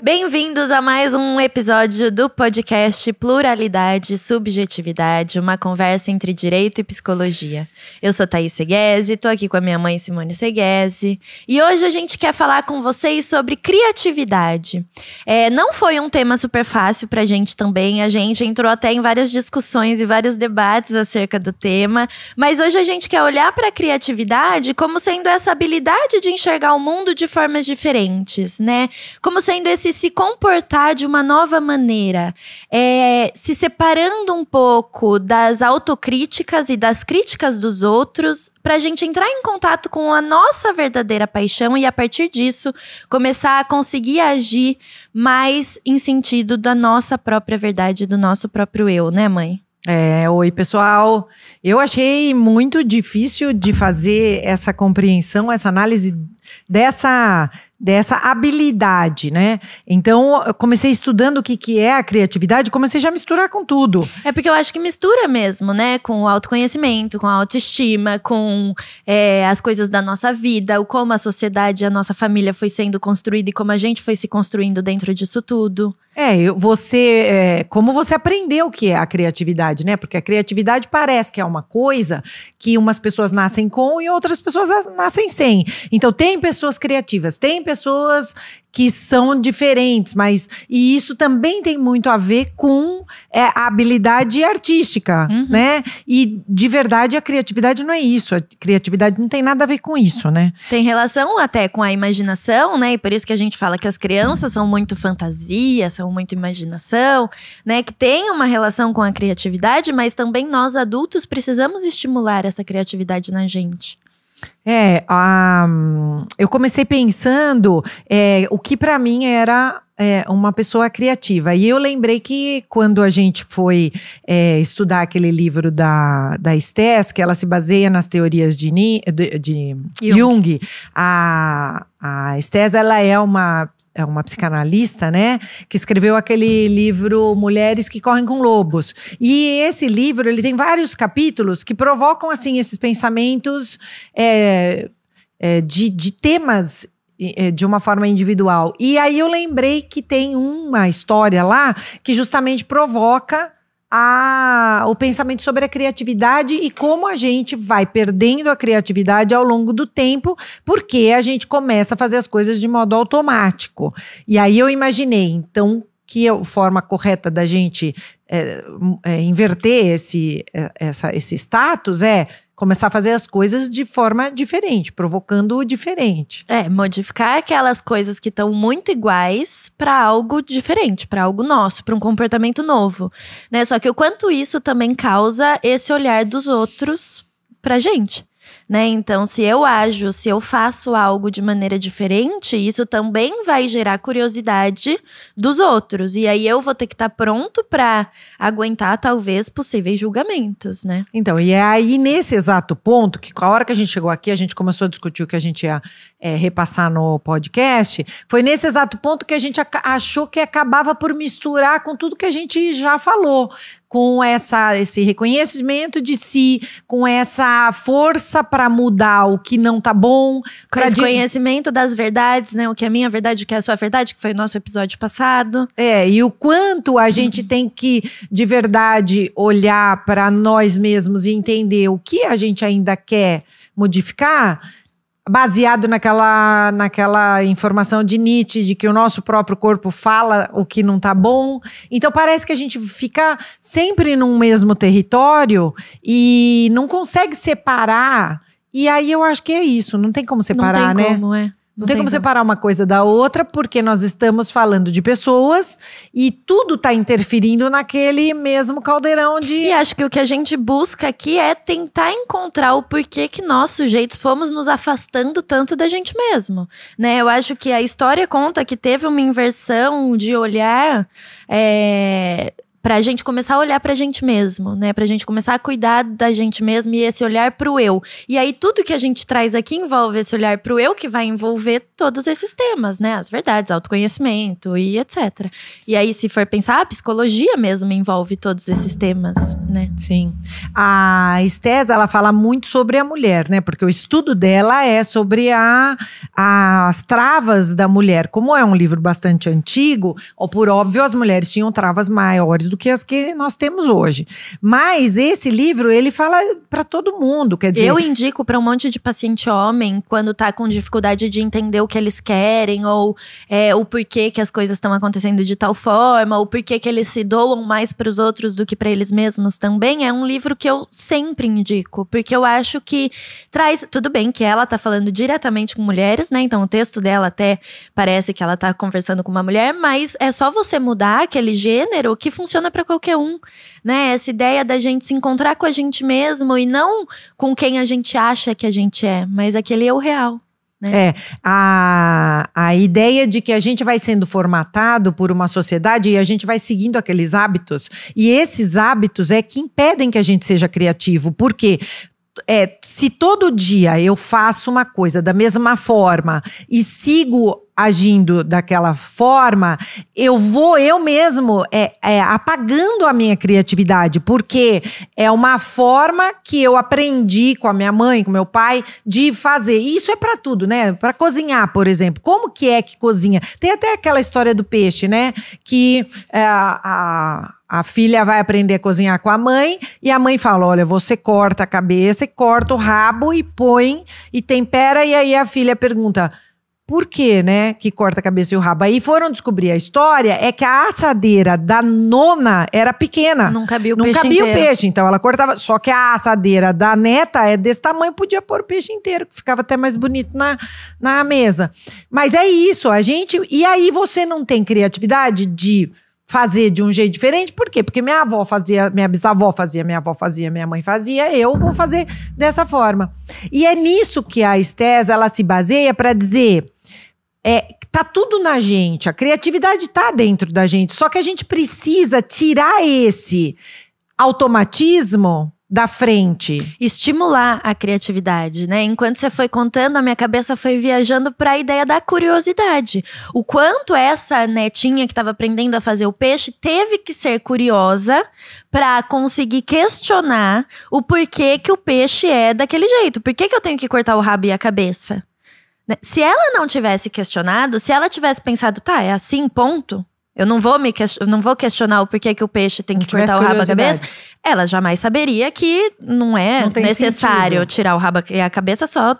Bem-vindos a mais um episódio do podcast Pluralidade e Subjetividade, uma conversa entre direito e psicologia. Eu sou Thaís Seguesi, tô aqui com a minha mãe Simone Seguesi, e hoje a gente quer falar com vocês sobre criatividade. Não foi um tema super fácil pra gente também, a gente entrou até em várias discussões e vários debates acerca do tema, mas hoje a gente quer olhar pra criatividade como sendo essa habilidade de enxergar o mundo de formas diferentes, né? Como sendo esse se comportar de uma nova maneira, se separando um pouco das autocríticas e das críticas dos outros, pra gente entrar em contato com a nossa verdadeira paixão e, a partir disso, começar a conseguir agir mais em sentido da nossa própria verdade, do nosso próprio eu, né, mãe? Oi, pessoal. Eu achei muito difícil de fazer essa compreensão, essa análise dessa habilidade, né? Então, eu comecei estudando o que é a criatividade, comecei já a misturar com tudo. É porque eu acho que mistura mesmo, né? Com o autoconhecimento, com a autoestima, com as coisas da nossa vida, o como a sociedade, a nossa família foi sendo construída e como a gente foi se construindo dentro disso tudo. Como você aprendeu o que é a criatividade, né? Porque a criatividade parece que é uma coisa que umas pessoas nascem com e outras pessoas nascem sem. Então, tem pessoas criativas, tem pessoas que são diferentes, e isso também tem muito a ver com a habilidade artística, né? E, de verdade, a criatividade não é isso. A criatividade não tem nada a ver com isso, né? Tem relação até com a imaginação, né? E por isso que a gente fala que as crianças são muito fantasia, são muito imaginação, né? Que tem uma relação com a criatividade, mas também nós adultos precisamos estimular essa criatividade na gente. Eu comecei pensando o que para mim era uma pessoa criativa. E eu lembrei que quando a gente foi estudar aquele livro da Stes, que ela se baseia nas teorias de Jung, a Stes, ela é uma psicanalista, né? Que escreveu aquele livro Mulheres que Correm com Lobos. E esse livro, ele tem vários capítulos que provocam, assim, esses pensamentos de temas de uma forma individual. E aí eu lembrei que tem uma história lá que justamente provoca o pensamento sobre a criatividade e como a gente vai perdendo a criatividade ao longo do tempo, porque a gente começa a fazer as coisas de modo automático. E aí eu imaginei, então, que a forma correta da gente inverter esse status é começar a fazer as coisas de forma diferente, provocando o diferente. Modificar aquelas coisas que estão muito iguais para algo diferente, para algo nosso, para um comportamento novo, né? Só que o quanto isso também causa esse olhar dos outros pra gente, né? Então, se eu faço algo de maneira diferente, isso também vai gerar curiosidade dos outros. E aí eu vou ter que estar pronto para aguentar, talvez, possíveis julgamentos, né? Então, e é aí nesse exato ponto, que a hora que a gente chegou aqui, a gente começou a discutir o que a gente ia repassar no podcast, foi nesse exato ponto que a gente achou que acabava por misturar com tudo que a gente já falou, com esse reconhecimento de si, com essa força para mudar o que não tá bom. Com esse conhecimento das verdades, né? O que é minha verdade, o que é a sua verdade, que foi o nosso episódio passado. E o quanto a gente tem que, de verdade, olhar para nós mesmos e entender o que a gente ainda quer modificar, baseado naquela informação de Nietzsche, de que o nosso próprio corpo fala o que não tá bom. Então parece que a gente fica sempre num mesmo território e não consegue separar. E aí eu acho que é isso, não tem como separar, né? Não tem como, Não tem como separar uma coisa da outra, porque nós estamos falando de pessoas e tudo tá interferindo naquele mesmo caldeirão de... E acho que o que a gente busca aqui é tentar encontrar o porquê que nós, sujeitos, fomos nos afastando tanto da gente mesmo, né? Eu acho que a história conta que teve uma inversão de olhar pra gente começar a olhar pra gente mesmo, né? Pra gente começar a cuidar da gente mesmo e esse olhar pro eu. E aí tudo que a gente traz aqui envolve esse olhar pro eu, que vai envolver todos esses temas, né? As verdades, autoconhecimento e etc. E aí, se for pensar, a psicologia mesmo envolve todos esses temas, né? Sim. A Estés, ela fala muito sobre a mulher, né? Porque o estudo dela é sobre as travas da mulher. Como é um livro bastante antigo, ou por óbvio, as mulheres tinham travas maiores do que as que nós temos hoje. Mas esse livro, ele fala para todo mundo, quer dizer… Eu indico para um monte de paciente homem, quando tá com dificuldade de entender o que eles querem, ou o porquê que as coisas estão acontecendo de tal forma, ou porquê que eles se doam mais para os outros do que para eles mesmos também. É um livro que eu sempre indico, porque eu acho que traz… Tudo bem que ela tá falando diretamente com mulheres, né? Então o texto dela até parece que ela tá conversando com uma mulher, mas é só você mudar aquele gênero que funciona para qualquer um, né? Essa ideia da gente se encontrar com a gente mesmo e não com quem a gente acha que a gente é, mas aquele eu real. Né? A ideia de que a gente vai sendo formatado por uma sociedade e a gente vai seguindo aqueles hábitos. E esses hábitos é que impedem que a gente seja criativo. Por quê? Se todo dia eu faço uma coisa da mesma forma e sigo agindo daquela forma, eu mesmo apagando a minha criatividade, porque é uma forma que eu aprendi com a minha mãe, com meu pai, de fazer. E isso é pra tudo, né? Pra cozinhar, por exemplo. Como que é que cozinha? Tem até aquela história do peixe, né? Que a filha vai aprender a cozinhar com a mãe e a mãe fala, olha, você corta a cabeça e corta o rabo e põe e tempera. E aí a filha pergunta, por que, né, que corta a cabeça e o rabo? Aí foram descobrir a história, é que a assadeira da nona era pequena. Não cabia o Não peixe cabia inteiro. o peixe, então ela cortava. Só que a assadeira da neta é desse tamanho, podia pôr o peixe inteiro, que ficava até mais bonito na mesa. Mas é isso, a gente… E aí você não tem criatividade de fazer de um jeito diferente, por quê? Porque minha avó fazia, minha bisavó fazia, minha avó fazia, minha mãe fazia, eu vou fazer dessa forma. E é nisso que a Estés, ela se baseia para dizer… tá tudo na gente, a criatividade tá dentro da gente, só que a gente precisa tirar esse automatismo da frente. Estimular a criatividade, né? Enquanto você foi contando, a minha cabeça foi viajando para a ideia da curiosidade. O quanto essa netinha que estava aprendendo a fazer o peixe teve que ser curiosa para conseguir questionar o porquê que o peixe é daquele jeito. Por que eu tenho que cortar o rabo e a cabeça? Se ela não tivesse questionado, se ela tivesse pensado, tá, é assim, ponto. Eu não vou questionar o porquê que o peixe tem que cortar o rabo e a cabeça. Ela jamais saberia que não necessário sentido tirar o rabo e a cabeça só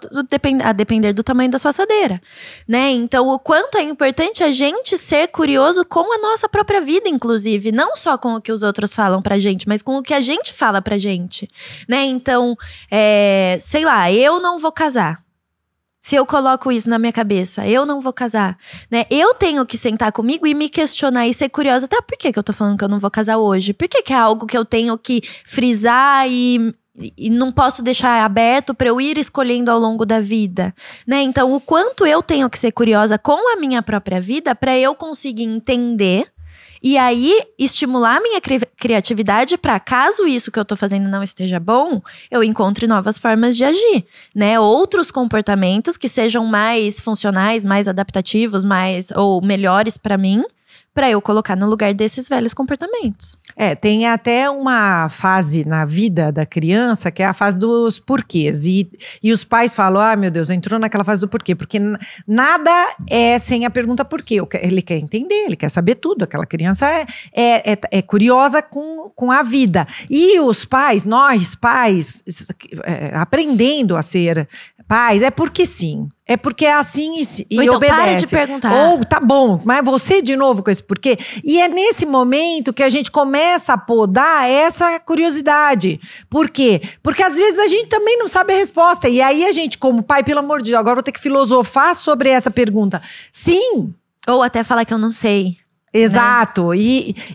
a depender do tamanho da sua assadeira, né? Então, o quanto é importante a gente ser curioso com a nossa própria vida, inclusive. Não só com o que os outros falam pra gente, mas com o que a gente fala pra gente, né? Então, sei lá, eu não vou casar. Se eu coloco isso na minha cabeça, eu não vou casar, né? Eu tenho que sentar comigo e me questionar e ser curiosa. Tá, por que eu tô falando que eu não vou casar hoje? Por que é algo que eu tenho que frisar e não posso deixar aberto para eu ir escolhendo ao longo da vida, né? Então, o quanto eu tenho que ser curiosa com a minha própria vida para eu conseguir entender e aí estimular a minha criatividade para, caso isso que eu tô fazendo não esteja bom, eu encontre novas formas de agir, né? Outros comportamentos que sejam mais funcionais, mais adaptativos, ou melhores para mim, para eu colocar no lugar desses velhos comportamentos. Tem até uma fase na vida da criança que é a fase dos porquês. E os pais falam, meu Deus, entrou naquela fase do porquê. Porque nada é sem a pergunta por quê. Ele quer entender, ele quer saber tudo. Aquela criança é curiosa com a vida. E os pais, nós pais, aprendendo a ser pais, é porque sim. É porque é assim e então, obedece. Para de perguntar. Ou, tá bom, mas você de novo com esse porquê. E é nesse momento que a gente começa a podar essa curiosidade. Por quê? Porque às vezes a gente também não sabe a resposta. E aí a gente, como pai, pelo amor de Deus, agora vou ter que filosofar sobre essa pergunta. Sim. Ou até falar que eu não sei. Exato, né?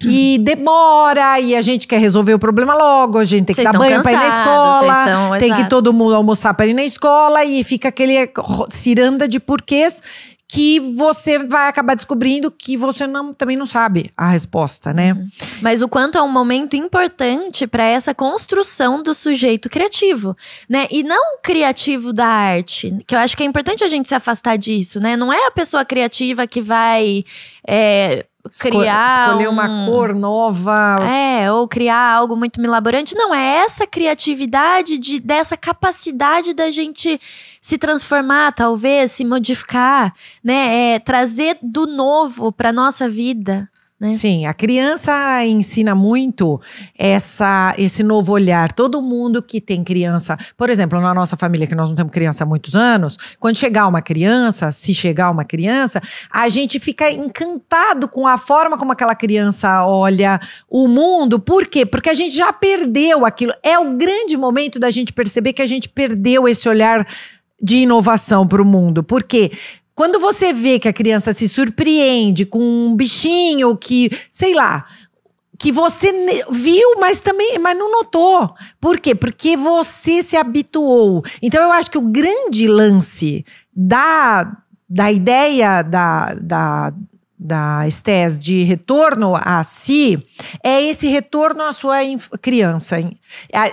E demora, e a gente quer resolver o problema logo, a gente tem que dar banho pra ir na escola, tem que todo mundo almoçar pra ir na escola, e fica aquele ciranda de porquês que você vai acabar descobrindo que você também não sabe a resposta, né? Mas o quanto é um momento importante para essa construção do sujeito criativo, né? E não criativo da arte, que eu acho que é importante a gente se afastar disso, né? Não é a pessoa criativa que vai criar escolher uma cor nova. Ou criar algo muito milaborante. Não, é essa criatividade dessa capacidade da gente se transformar, talvez, se modificar, né? Trazer do novo para nossa vida. Né? Sim, a criança ensina muito esse novo olhar. Todo mundo que tem criança, por exemplo, na nossa família, que nós não temos criança há muitos anos, quando chegar uma criança, se chegar uma criança, a gente fica encantado com a forma como aquela criança olha o mundo. Por quê? Porque a gente já perdeu aquilo. É o grande momento da gente perceber que a gente perdeu esse olhar de inovação para o mundo. Por quê? Quando você vê que a criança se surpreende com um bichinho que, sei lá, que você viu, mas não notou. Por quê? Porque você se habituou. Então, eu acho que o grande lance da ideia da STES de retorno a si é esse retorno à sua criança.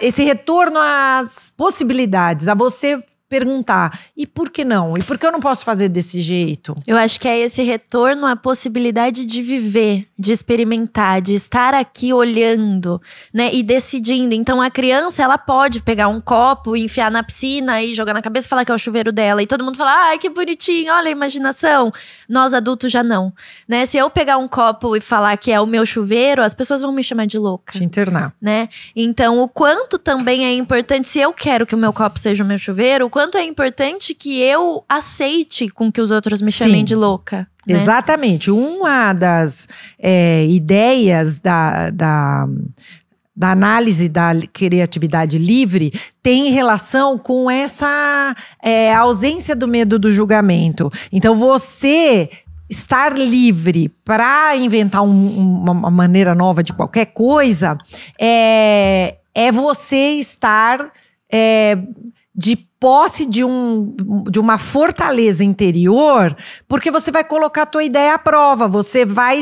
Esse retorno às possibilidades, a você perguntar, e por que não? E por que eu não posso fazer desse jeito? Eu acho que é esse retorno à possibilidade de viver, de experimentar, de estar aqui olhando, né, e decidindo. Então a criança, ela pode pegar um copo, enfiar na piscina e jogar na cabeça e falar que é o chuveiro dela. E todo mundo fala, ai, que bonitinho, olha a imaginação. Nós adultos já não, né? Se eu pegar um copo e falar que é o meu chuveiro, as pessoas vão me chamar de louca. Te internar. Né? Então o quanto também é importante, se eu quero que o meu copo seja o meu chuveiro, o quanto é importante que eu aceite com que os outros me chamem de louca. Né? Exatamente. Uma das ideias da análise da criatividade livre tem relação com essa ausência do medo do julgamento. Então, você estar livre para inventar uma maneira nova de qualquer coisa é você estar de posse de uma fortaleza interior, porque você vai colocar a tua ideia à prova, você vai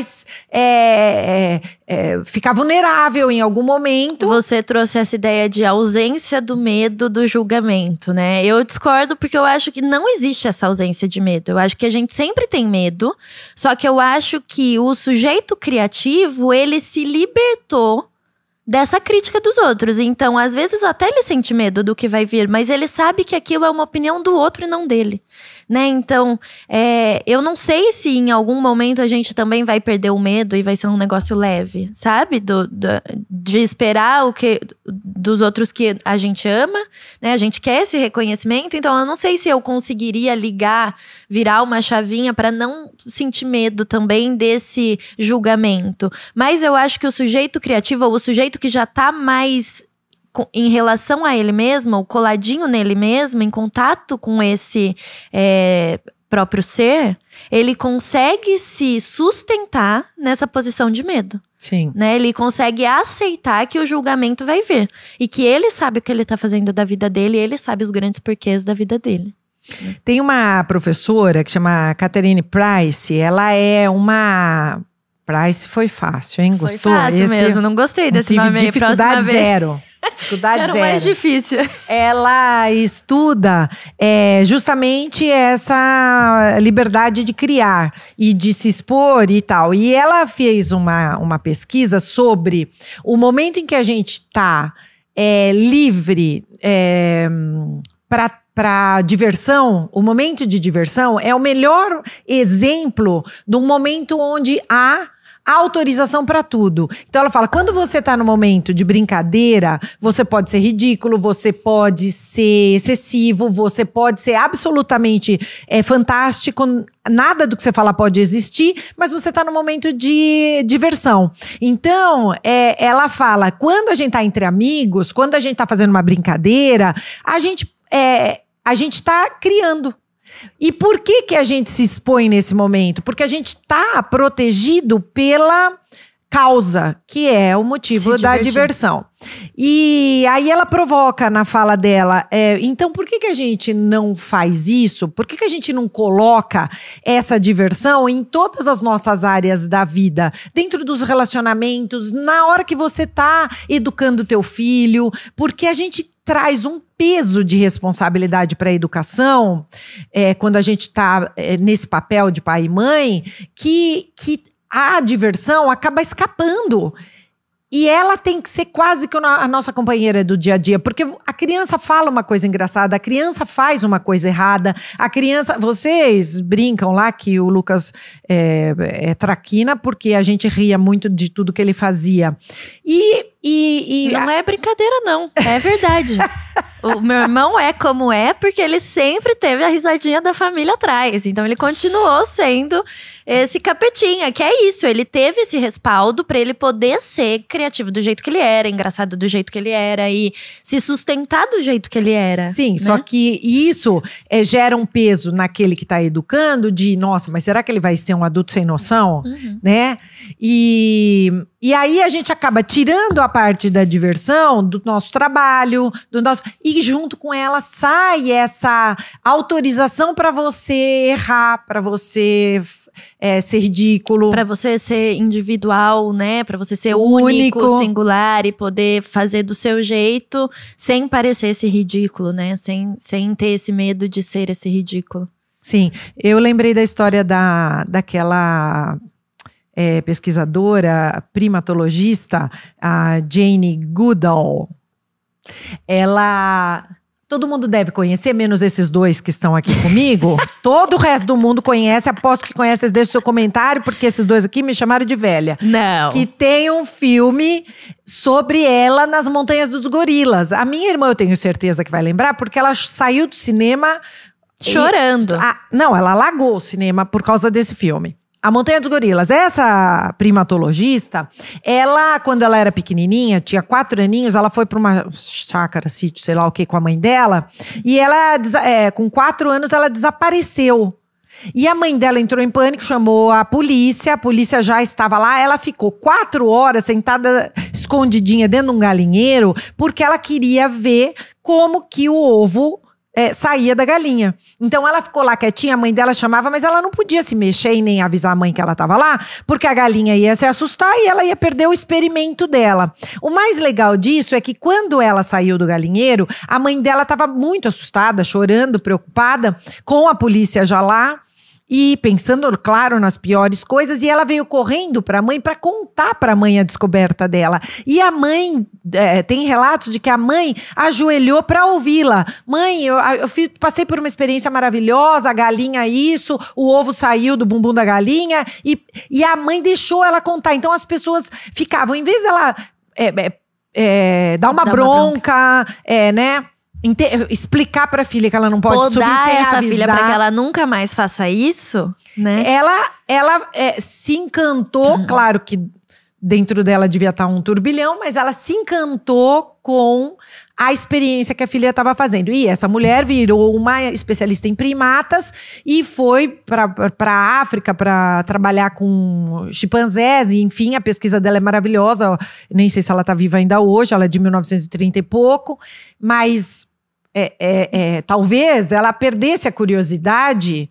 ficar vulnerável em algum momento. Você trouxe essa ideia de ausência do medo do julgamento, né? Eu discordo porque eu acho que não existe essa ausência de medo. Eu acho que a gente sempre tem medo, só que eu acho que o sujeito criativo, ele se libertou dessa crítica dos outros. Então, às vezes, até ele sente medo do que vai vir, mas ele sabe que aquilo é uma opinião do outro e não dele, né? Então, eu não sei se em algum momento a gente também vai perder o medo e vai ser um negócio leve, sabe? De esperar o que dos outros que a gente ama, né? A gente quer esse reconhecimento, então eu não sei se eu conseguiria virar uma chavinha para não sentir medo também desse julgamento. Mas eu acho que o sujeito criativo, ou o sujeito que já tá mais em relação a ele mesmo, coladinho nele mesmo, em contato com esse próprio ser, ele consegue se sustentar nessa posição de medo. Sim. Né? Ele consegue aceitar que o julgamento vai vir. E que ele sabe o que ele tá fazendo da vida dele, e ele sabe os grandes porquês da vida dele. Tem uma professora que chama Catherine Price, ela é uma... Price foi fácil, hein? Gostou? Foi fácil mesmo, não gostei desse nome aí. Dificuldade zero. Dificuldade zero. Era mais difícil. Ela estuda justamente essa liberdade de criar e de se expor e tal. E ela fez uma pesquisa sobre o momento em que a gente está livre para diversão. O momento de diversão é o melhor exemplo de um momento onde há autorização para tudo. Então ela fala, quando você tá no momento de brincadeira, você pode ser ridículo, você pode ser excessivo, você pode ser absolutamente fantástico, nada do que você fala pode existir, mas você tá no momento de diversão. Então, ela fala, quando a gente tá entre amigos, quando a gente tá fazendo uma brincadeira, a gente tá criando. E por que a gente se expõe nesse momento? Porque a gente está protegido pela causa, que é o motivo da diversão. E aí ela provoca na fala dela, então por que a gente não faz isso? Por que a gente não coloca essa diversão em todas as nossas áreas da vida? Dentro dos relacionamentos, na hora que você tá educando teu filho, porque a gente traz um peso de responsabilidade para a educação, quando a gente está nesse papel de pai e mãe, que a diversão acaba escapando. E ela tem que ser quase que a nossa companheira do dia a dia, porque a criança fala uma coisa engraçada, a criança faz uma coisa errada, a criança... Vocês brincam lá que o Lucas é traquina porque a gente ria muito de tudo que ele fazia. Não é brincadeira, não. É verdade. O meu irmão é como é porque ele sempre teve a risadinha da família atrás. Então ele continuou sendo esse capetinha, que é isso. Ele teve esse respaldo pra ele poder ser criativo do jeito que ele era, engraçado do jeito que ele era e se sustentar do jeito que ele era. Sim, né? Só que isso gera um peso naquele que tá educando de, nossa, mas será que ele vai ser um adulto sem noção? Né? E aí a gente acaba tirando a parte da diversão do nosso trabalho, e junto com ela sai essa autorização para você errar, para você ser ridículo. Pra você ser individual, né? Pra você ser único, singular e poder fazer do seu jeito sem parecer esse ridículo, né? Sem ter esse medo de ser esse ridículo. Sim, eu lembrei da história daquela... pesquisadora, primatologista, a Jane Goodall. Ela... Todo mundo deve conhecer, menos esses dois que estão aqui comigo. Todo o resto do mundo conhece, aposto que conhece, vocês deixam seu comentário, porque esses dois aqui me chamaram de velha. Não. Que tem um filme sobre ela nas Montanhas dos Gorilas. A minha irmã, eu tenho certeza que vai lembrar, porque ela saiu do cinema... Chorando. Não, ela largou o cinema por causa desse filme. A Montanha dos Gorilas. Essa primatologista, ela, quando ela era pequenininha, tinha 4 aninhos, ela foi para uma chácara, sítio, sei lá o que, com a mãe dela. E ela, com 4 anos, ela desapareceu. E a mãe dela entrou em pânico, chamou a polícia já estava lá. Ela ficou 4 horas sentada, escondidinha dentro de um galinheiro, porque ela queria ver como que o ovo... saía da galinha. Então ela ficou lá quietinha, a mãe dela chamava, mas ela não podia se mexer e nem avisar a mãe que ela estava lá, porque a galinha ia se assustar e ela ia perder o experimento dela. O mais legal disso é que quando ela saiu do galinheiro, a mãe dela estava muito assustada, chorando, preocupada, com a polícia já lá. E pensando, claro, nas piores coisas. E ela veio correndo para a mãe para contar para a mãe a descoberta dela. E a mãe, tem relatos de que a mãe ajoelhou para ouvi-la. Mãe, eu passei por uma experiência maravilhosa, a galinha isso, o ovo saiu do bumbum da galinha. E a mãe deixou ela contar. Então as pessoas ficavam, em vez dela dar uma bronca, né? Explicar pra filha que ela não pode subir sem essa avisar. filha pra que ela nunca mais faça isso, né? Ela se encantou, claro que dentro dela devia estar um turbilhão, mas ela se encantou com a experiência que a filha estava fazendo. E essa mulher virou uma especialista em primatas e foi para a África para trabalhar com chimpanzés. E, enfim, a pesquisa dela é maravilhosa. Nem sei se ela está viva ainda hoje, ela é de 1930 e pouco, mas talvez ela perdesse a curiosidade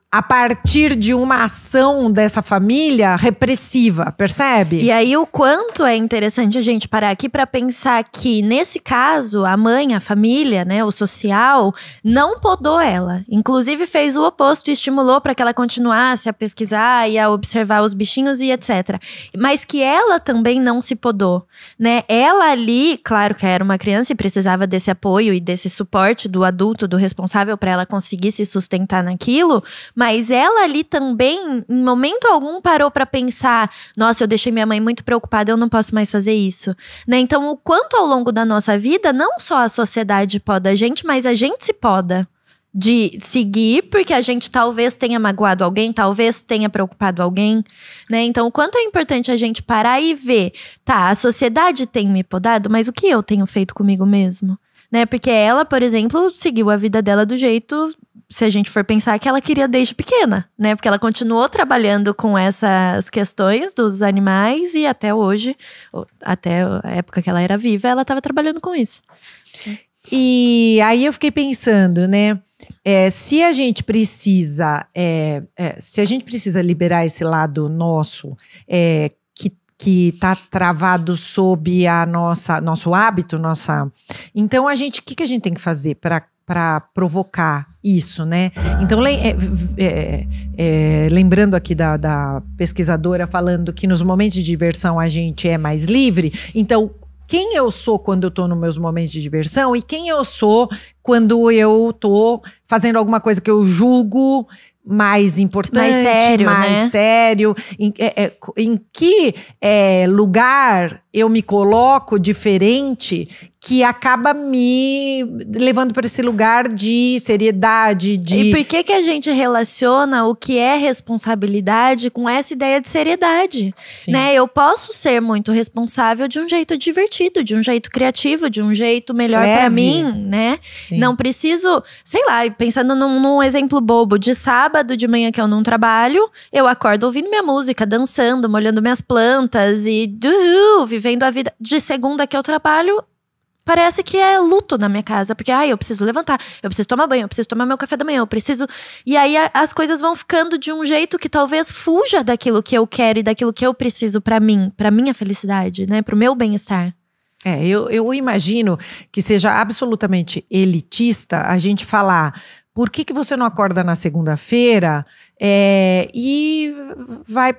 a partir de uma ação dessa família repressiva, percebe? E aí o quanto é interessante a gente parar aqui para pensar que, nesse caso, a mãe, a família, né, o social, não podou ela. Inclusive fez o oposto e estimulou para que ela continuasse a pesquisar e a observar os bichinhos e etc. Mas que ela também não se podou, né? Ela ali, claro que era uma criança e precisava desse apoio e desse suporte do adulto, do responsável para ela conseguir se sustentar naquilo. Mas ela ali também, em momento algum, parou pra pensar: nossa, eu deixei minha mãe muito preocupada, eu não posso mais fazer isso, né? Então, o quanto ao longo da nossa vida, não só a sociedade poda a gente, mas a gente se poda de seguir, porque a gente talvez tenha magoado alguém, talvez tenha preocupado alguém, né? Então, o quanto é importante a gente parar e ver, tá, a sociedade tem me podado, mas o que eu tenho feito comigo mesmo? né? Porque ela, por exemplo, seguiu a vida dela do jeito, se a gente for pensar, que ela queria desde pequena, né? Porque ela continuou trabalhando com essas questões dos animais e até hoje, até a época que ela era viva, ela estava trabalhando com isso. E aí eu fiquei pensando, né? Se a gente precisa liberar esse lado nosso, que está travado sob nosso hábito, então o que a gente tem que fazer para provocar isso, né? Então, lembrando aqui da pesquisadora falando que nos momentos de diversão a gente é mais livre, então quem eu sou quando eu tô nos meus momentos de diversão e quem eu sou quando eu tô fazendo alguma coisa que eu julgo mais importante, mais sério. Em que lugar eu me coloco diferente que acaba me levando para esse lugar de seriedade, E por que a gente relaciona o que é responsabilidade com essa ideia de seriedade? Né? Eu posso ser muito responsável de um jeito divertido, de um jeito criativo, de um jeito melhor para mim, né? Sim. Não preciso, sei lá, pensando num exemplo bobo, de sábado de manhã que eu não trabalho, eu acordo ouvindo minha música, dançando, molhando minhas plantas e vivendo a vida. De segunda que eu trabalho, parece que é luto na minha casa, porque eu preciso levantar, eu preciso tomar banho, eu preciso tomar meu café da manhã, eu preciso... E aí as coisas vão ficando de um jeito que talvez fuja daquilo que eu quero e daquilo que eu preciso pra mim, pra minha felicidade, né, pro meu bem-estar. Eu imagino que seja absolutamente elitista a gente falar: por que você não acorda na segunda-feira e vai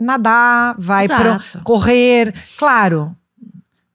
nadar, vai correr? Claro,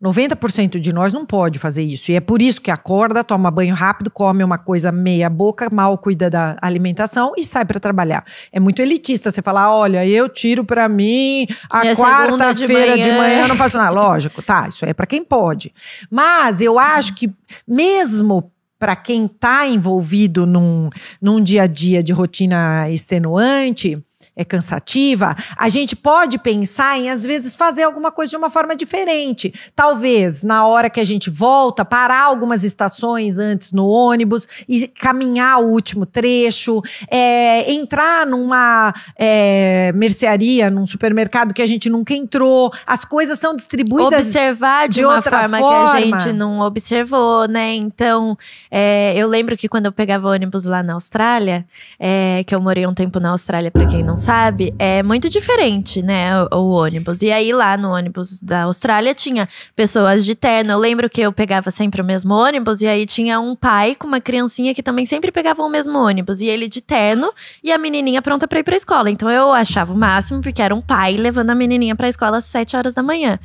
90% de nós não pode fazer isso. E é por isso que acorda, toma banho rápido, come uma coisa meia boca, mal cuida da alimentação e sai para trabalhar. É muito elitista você falar: olha, eu tiro para mim a quarta-feira de manhã, eu não faço nada. Lógico, tá, isso é para quem pode. Mas eu acho que mesmo para quem está envolvido num dia a dia de rotina extenuante, cansativa, a gente pode pensar em, às vezes, fazer alguma coisa de uma forma diferente. Talvez, na hora que a gente volta, parar algumas estações antes no ônibus e caminhar o último trecho, entrar numa mercearia, num supermercado que a gente nunca entrou. As coisas são distribuídas observar de uma forma que a gente não observou, né? Então, eu lembro que quando eu pegava ônibus lá na Austrália, que eu morei um tempo na Austrália, pra quem não sabe, é muito diferente, né, o ônibus. E aí lá no ônibus da Austrália tinha pessoas de terno. Eu lembro que eu pegava sempre o mesmo ônibus e aí tinha um pai com uma criancinha que também sempre pegava o mesmo ônibus. E ele de terno e a menininha pronta pra ir pra escola. Então eu achava o máximo, porque era um pai levando a menininha pra escola às 7 horas da manhã,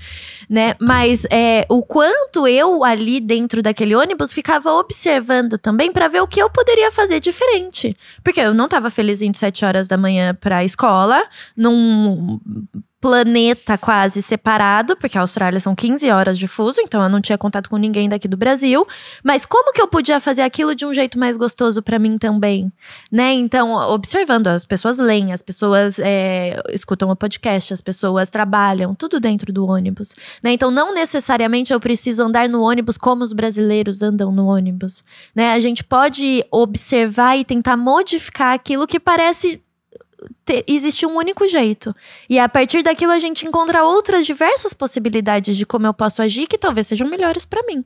né? Mas o quanto eu ali dentro daquele ônibus ficava observando também pra ver o que eu poderia fazer diferente. Porque eu não tava feliz indo 7 horas da manhã pra escola, num planeta quase separado, porque a Austrália são 15 horas de fuso, então eu não tinha contato com ninguém daqui do Brasil. Mas como que eu podia fazer aquilo de um jeito mais gostoso pra mim também, né? Então, observando, as pessoas leem, as pessoas escutam o podcast, as pessoas trabalham, tudo dentro do ônibus, né? Então, não necessariamente eu preciso andar no ônibus como os brasileiros andam no ônibus, né? A gente pode observar e tentar modificar aquilo que parece existe um único jeito. E a partir daquilo a gente encontra outras diversas possibilidades de como eu posso agir que talvez sejam melhores para mim,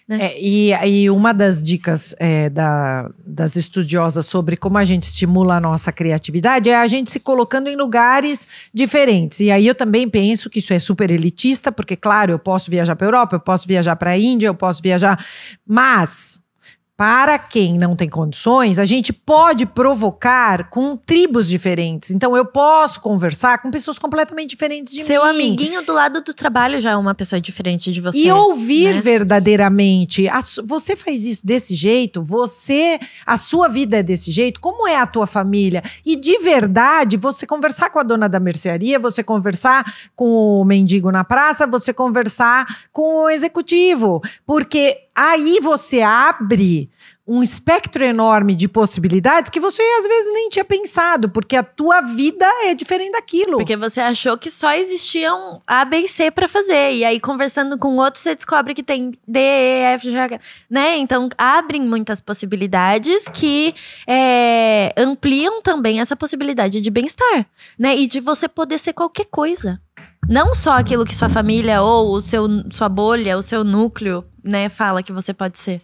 né? E uma das dicas das estudiosas sobre como a gente estimula a nossa criatividade é a gente se colocando em lugares diferentes. E aí eu também penso que isso é super elitista, porque claro, eu posso viajar para a Europa, eu posso viajar para a Índia, eu posso viajar, mas para quem não tem condições, a gente pode provocar com tribos diferentes. Então, eu posso conversar com pessoas completamente diferentes de mim. Seu amiguinho do lado do trabalho já é uma pessoa diferente de você. E ouvir, né, verdadeiramente. Você faz isso desse jeito? A sua vida é desse jeito? Como é a tua família? E de verdade, você conversar com a dona da mercearia, você conversar com o mendigo na praça, você conversar com o executivo. Porque aí você abre um espectro enorme de possibilidades que você às vezes nem tinha pensado, porque a tua vida é diferente daquilo. Porque você achou que só existiam A, B e C pra fazer. E aí, conversando com outro, você descobre que tem D, E, F, G, H, né? Então, abrem muitas possibilidades que ampliam também essa possibilidade de bem-estar, né? E de você poder ser qualquer coisa. Não só aquilo que sua família ou sua bolha, o seu núcleo, né, fala que você pode ser.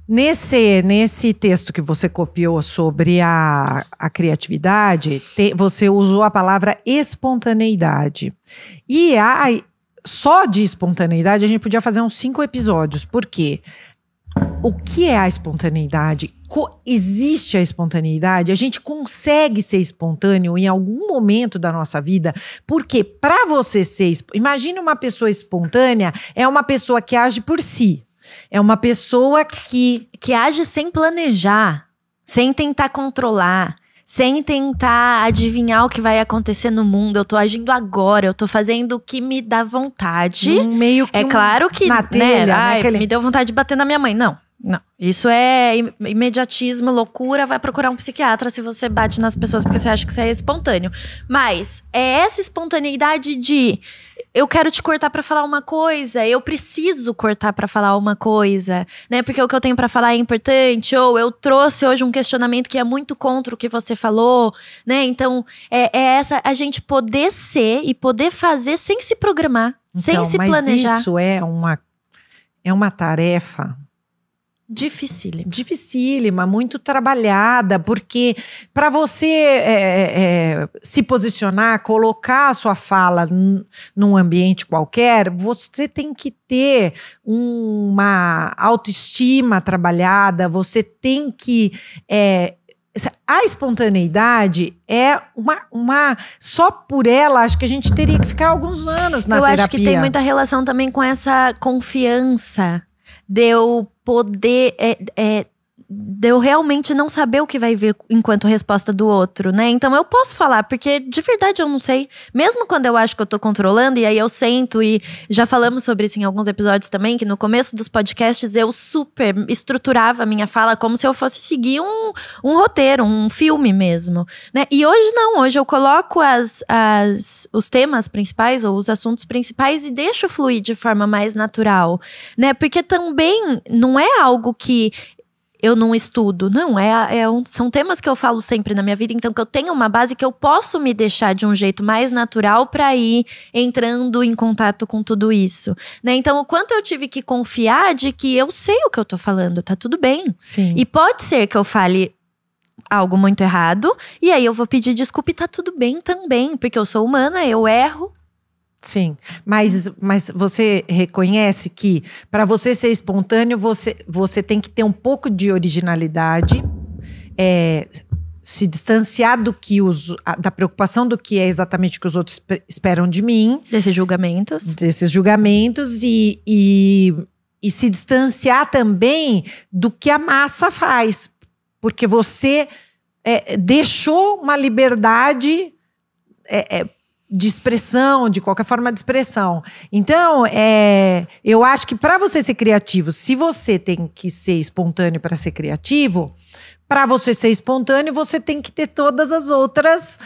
Nesse texto que você copiou sobre a criatividade, você usou a palavra espontaneidade. E só de espontaneidade a gente podia fazer uns 5 episódios. Por quê? O que é a espontaneidade? Existe a espontaneidade? A gente consegue ser espontâneo em algum momento da nossa vida? Porque para você ser... Imagine uma pessoa espontânea, é uma pessoa que age por si. É uma pessoa que age sem planejar, sem tentar controlar, sem tentar adivinhar o que vai acontecer no mundo. Eu tô agindo agora, eu tô fazendo o que me dá vontade. Meio que claro que, na telha, né, me deu vontade de bater na minha mãe. Não. Isso é imediatismo, loucura. Vai procurar um psiquiatra se você bate nas pessoas porque você acha que você é espontâneo. Mas é essa espontaneidade de... Eu quero te cortar pra falar uma coisa, eu preciso cortar pra falar uma coisa, né? Porque o que eu tenho pra falar é importante, ou eu trouxe hoje um questionamento que é muito contra o que você falou, né? Então, essa a gente poder ser e poder fazer sem se programar, sem se planejar. Mas isso é uma tarefa dificílima, muito trabalhada, porque para você se posicionar, colocar a sua fala num ambiente qualquer, você tem que ter uma autoestima trabalhada, você tem que... a espontaneidade é só por ela, acho que a gente teria que ficar alguns anos na terapia. Eu acho que tem muita relação também com essa confiança de eu poder, de eu realmente não saber o que vai vir enquanto resposta do outro, né? Então eu posso falar, porque de verdade eu não sei. Mesmo quando eu acho que eu tô controlando, e aí eu sento, e já falamos sobre isso em alguns episódios também, que no começo dos podcasts eu super estruturava a minha fala como se eu fosse seguir um roteiro, um filme mesmo, né? E hoje não, hoje eu coloco os temas principais ou os assuntos principais e deixo fluir de forma mais natural, né? Porque também não é algo que eu não estudo, não, são temas que eu falo sempre na minha vida, então que eu tenho uma base que eu posso me deixar de um jeito mais natural para ir entrando em contato com tudo isso, né? Então, o quanto eu tive que confiar de que eu sei o que eu tô falando, tá tudo bem. Sim. E pode ser que eu fale algo muito errado, e aí eu vou pedir desculpa e tá tudo bem também, porque eu sou humana, eu erro. Sim, mas você reconhece que para você ser espontâneo, você tem que ter um pouco de originalidade, se distanciar da preocupação do que é exatamente o que os outros esperam de mim. Desses julgamentos e se distanciar também do que a massa faz. Porque você deixou uma liberdade... de expressão, de qualquer forma de expressão. Então, eu acho que para você ser criativo, se você tem que ser espontâneo para ser criativo, para você ser espontâneo, você tem que ter todas as outras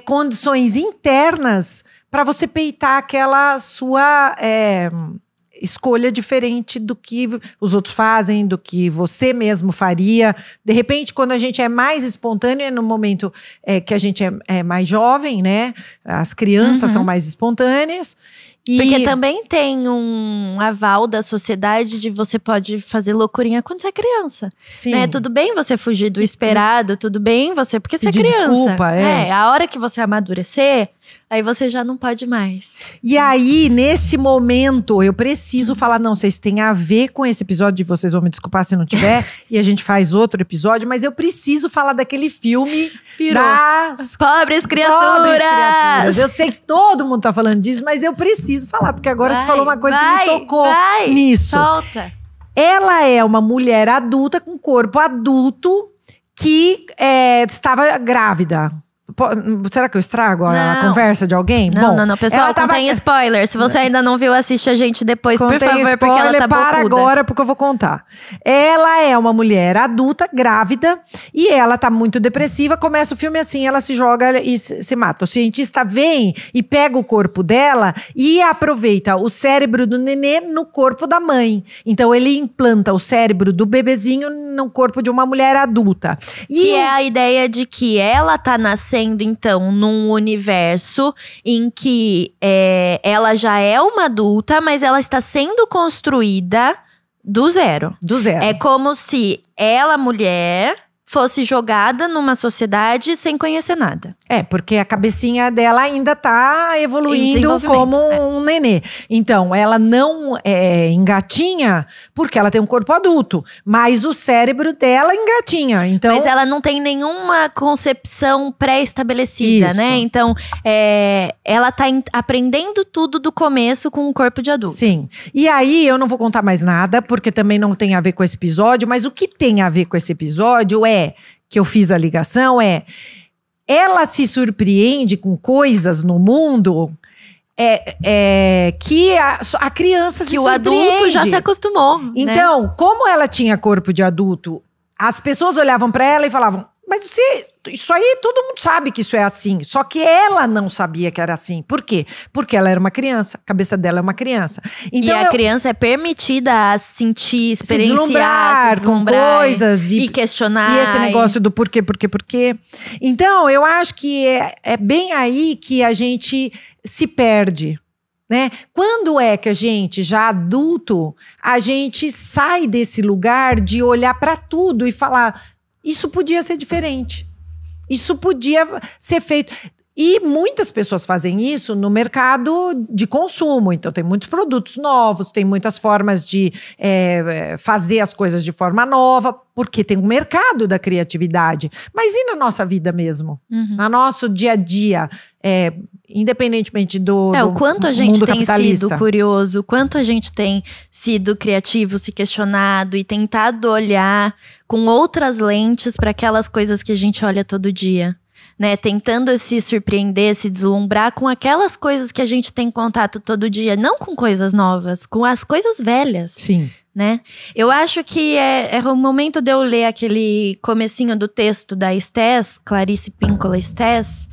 condições internas para você peitar aquela sua escolha diferente do que os outros fazem, do que você mesmo faria. De repente, quando a gente é mais espontâneo, é no momento que a gente é mais jovem, né? As crianças são mais espontâneas. Porque também tem um aval da sociedade de você pode fazer loucurinha quando você é criança. Sim. Né? Tudo bem você fugir do esperado, tudo bem porque você é criança. Desculpa, a hora que você amadurecer, aí você já não pode mais. E aí, nesse momento, eu preciso falar, não, vocês têm a ver com esse episódio, vocês vão me desculpar se não tiver, e a gente faz outro episódio, mas eu preciso falar daquele filme das Pobres Criaturas. Eu sei que todo mundo tá falando disso, mas eu preciso falar, porque agora você falou uma coisa que me tocou nisso. Solta. Ela é uma mulher adulta, com corpo adulto, que estava grávida. Será que eu estrago a Não. conversa de alguém? Não, Bom, pessoal, ela contém spoiler. Se você ainda não viu, assiste a gente depois, por favor, porque ela tá para bocuda. agora, porque eu vou contar. Ela é uma mulher adulta, grávida, e ela tá muito depressiva. Começa o filme assim, ela se joga e se mata. O cientista vem e pega o corpo dela e aproveita o cérebro do nenê no corpo da mãe. Então ele implanta o cérebro do bebezinho no corpo de uma mulher adulta. Que é a ideia de que ela tá nascendo, então, num universo em que ela já é uma adulta, mas ela está sendo construída do zero. Do zero. É como se ela, mulher, fosse jogada numa sociedade sem conhecer nada. Porque a cabecinha dela ainda tá evoluindo como um nenê. Então, ela não engatinha porque ela tem um corpo adulto. Mas o cérebro dela engatinha. Então, mas ela não tem nenhuma concepção pré-estabelecida, Isso. né? Então, ela tá aprendendo tudo do começo com um corpo de adulto. Sim. E aí, eu não vou contar mais nada, porque também não tem a ver com esse episódio. Mas o que tem a ver com esse episódio que eu fiz a ligação ela se surpreende com coisas no mundo que a criança se surpreende. Que o adulto já se acostumou. Então, né? Como ela tinha corpo de adulto, as pessoas olhavam pra ela e falavam, mas isso aí todo mundo sabe que isso é assim. Só que ela não sabia que era assim. Por quê? Porque ela era uma criança. A cabeça dela é uma criança. Então, e a criança é permitida a sentir, se experienciar, deslumbrar com coisas. E questionar. E esse negócio do porquê. Então, eu acho que é bem aí que a gente se perde. Né? Quando é que a gente, já adulto, a gente sai desse lugar de olhar para tudo e falar, isso podia ser diferente. Isso podia ser feito. E muitas pessoas fazem isso no mercado de consumo. Então, tem muitos produtos novos, tem muitas formas de fazer as coisas de forma nova, porque tem um mercado da criatividade. Mas e na nossa vida mesmo? Uhum. No nosso dia a dia, independentemente do o quanto a gente tem capitalista. sido curioso, o quanto a gente tem sido criativo, se questionado e tentado olhar com outras lentes para aquelas coisas que a gente olha todo dia. Né, tentando se surpreender, se deslumbrar com aquelas coisas que a gente tem contato todo dia. Não com coisas novas, com as coisas velhas. Sim. Né? Eu acho que é o momento de eu ler aquele comecinho do texto da Stess, Clarice Píncola Stess.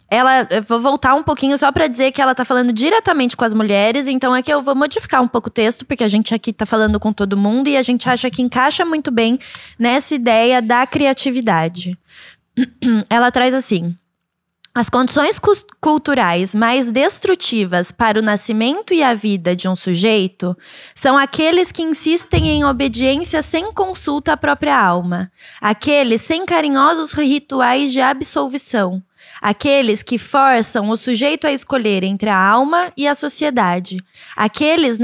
Eu vou voltar um pouquinho só pra dizer que ela tá falando diretamente com as mulheres. Então aqui eu vou modificar um pouco o texto, porque a gente aqui tá falando com todo mundo. E a gente acha que encaixa muito bem nessa ideia da criatividade. Ela traz assim: as condições culturais mais destrutivas para o nascimento e a vida de um sujeito são aqueles que insistem em obediência sem consulta à própria alma, aqueles sem carinhosos rituais de absolvição, aqueles que forçam o sujeito a escolher entre a alma e a sociedade, aqueles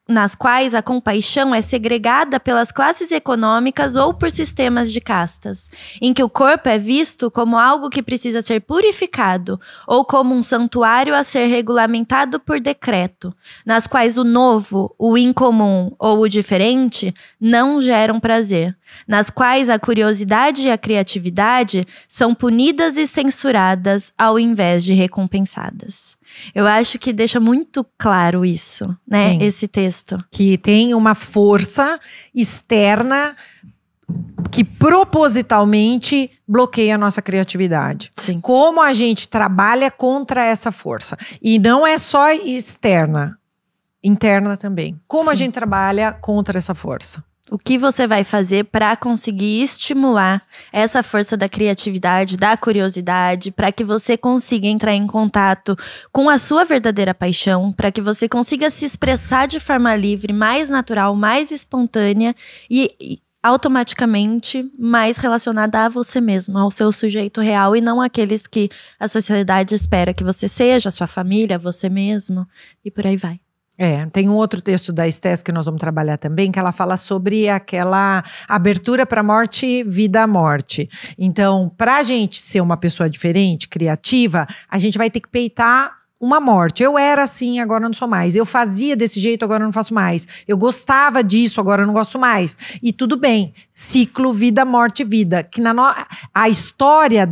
nas quais a compaixão é segregada pelas classes econômicas ou por sistemas de castas, em que o corpo é visto como algo que precisa ser purificado ou como um santuário a ser regulamentado por decreto, nas quais o novo, o incomum ou o diferente não geram prazer, nas quais a curiosidade e a criatividade são punidas e censuradas ao invés de recompensadas. Eu acho que deixa muito claro isso, né? Sim. Esse texto. Que tem uma força externa que propositalmente bloqueia a nossa criatividade. Sim. Como a gente trabalha contra essa força. E não é só externa, interna também. Como a gente trabalha contra essa força. O que você vai fazer para conseguir estimular essa força da criatividade, da curiosidade, para que você consiga entrar em contato com a sua verdadeira paixão, para que você consiga se expressar de forma livre, mais natural, mais espontânea e automaticamente mais relacionada a você mesmo, ao seu sujeito real e não aqueles que a sociedade espera que você seja, a sua família, você mesmo e por aí vai. Tem um outro texto da Stess que nós vamos trabalhar também, que ela fala sobre aquela abertura para a morte, vida à morte. Então, para a gente ser uma pessoa diferente, criativa, a gente vai ter que peitar uma morte. Eu era assim, agora não sou mais. Eu fazia desse jeito, agora não faço mais. Eu gostava disso, agora não gosto mais. E tudo bem. Ciclo, vida, morte, vida. Que a história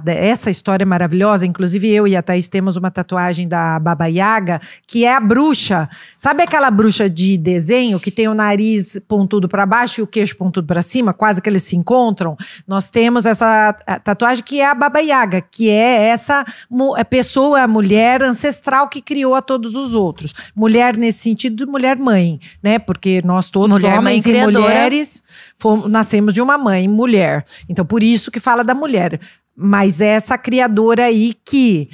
essa história maravilhosa, inclusive eu e a Thaís temos uma tatuagem da Baba Yaga, que é a bruxa. Sabe aquela bruxa de desenho que tem o nariz pontudo para baixo e o queixo pontudo para cima, quase que eles se encontram? Nós temos essa tatuagem que é a Baba Yaga, que é essa pessoa, mulher ancestral que criou a todos os outros. Mulher nesse sentido, mulher mãe, né? Porque nós todos, mulher, homens e mulheres, nascemos de uma mãe, mulher. Então, por isso que fala da mulher. Mas essa criadora aí que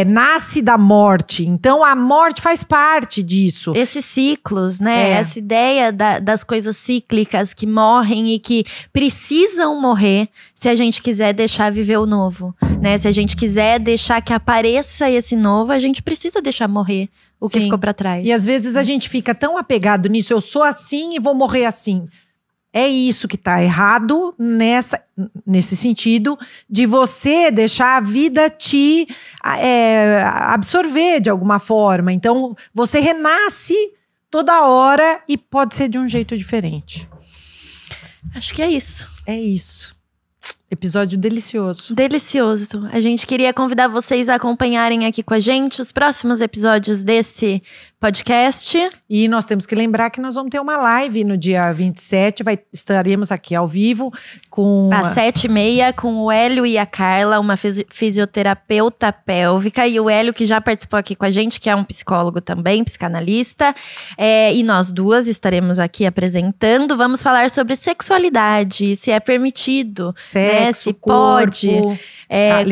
nasce da morte. Então, a morte faz parte disso. Esses ciclos, né? Essa ideia das coisas cíclicas que morrem e que precisam morrer se a gente quiser deixar viver o novo, né? Se a gente quiser deixar que apareça esse novo, a gente precisa deixar morrer o que ficou pra trás. E às vezes a gente fica tão apegado nisso, eu sou assim e vou morrer assim. É isso que tá errado nesse sentido de você deixar a vida te absorver de alguma forma. Então, você renasce toda hora e pode ser de um jeito diferente. Acho que é isso. É isso. Episódio delicioso. Delicioso. A gente queria convidar vocês a acompanharem aqui com a gente os próximos episódios desse podcast. E nós temos que lembrar que nós vamos ter uma live no dia 27. Estaremos aqui ao vivo com… Às 7h30, com o Hélio e a Carla, uma fisioterapeuta pélvica. E o Hélio, que já participou aqui com a gente, que é um psicólogo também, psicanalista. E nós duas estaremos aqui apresentando. Vamos falar sobre sexualidade, se é permitido. Sexo, se corpo, pode,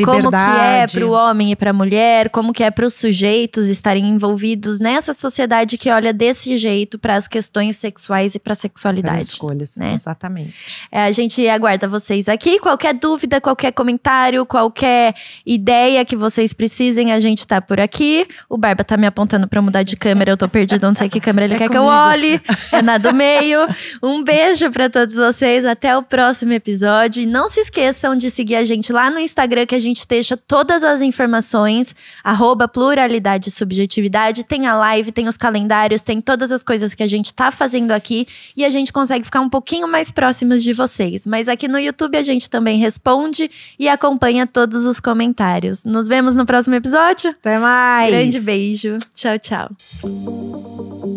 como que é para o homem e para a mulher, como que é para os sujeitos estarem envolvidos nessa sociedade que olha desse jeito para as questões sexuais e para a sexualidade. As escolhas, né? Exatamente. A gente aguarda vocês aqui. Qualquer dúvida, qualquer comentário, qualquer ideia que vocês precisem, a gente tá por aqui. O Barba tá me apontando para mudar de câmera, eu tô perdida, não sei que câmera ele quer que eu olhe. É na do meio. Um beijo para todos vocês, até o próximo episódio. E não se esqueçam de seguir a gente lá no Instagram, que a gente deixa todas as informações, @pluralidade subjetividade. Tem a live, tem os calendários, tem todas as coisas que a gente tá fazendo aqui. E a gente consegue ficar um pouquinho mais próximos de vocês. Mas aqui no YouTube a gente também responde e acompanha todos os comentários. Nos vemos no próximo episódio. Até mais! Grande beijo. Tchau, tchau.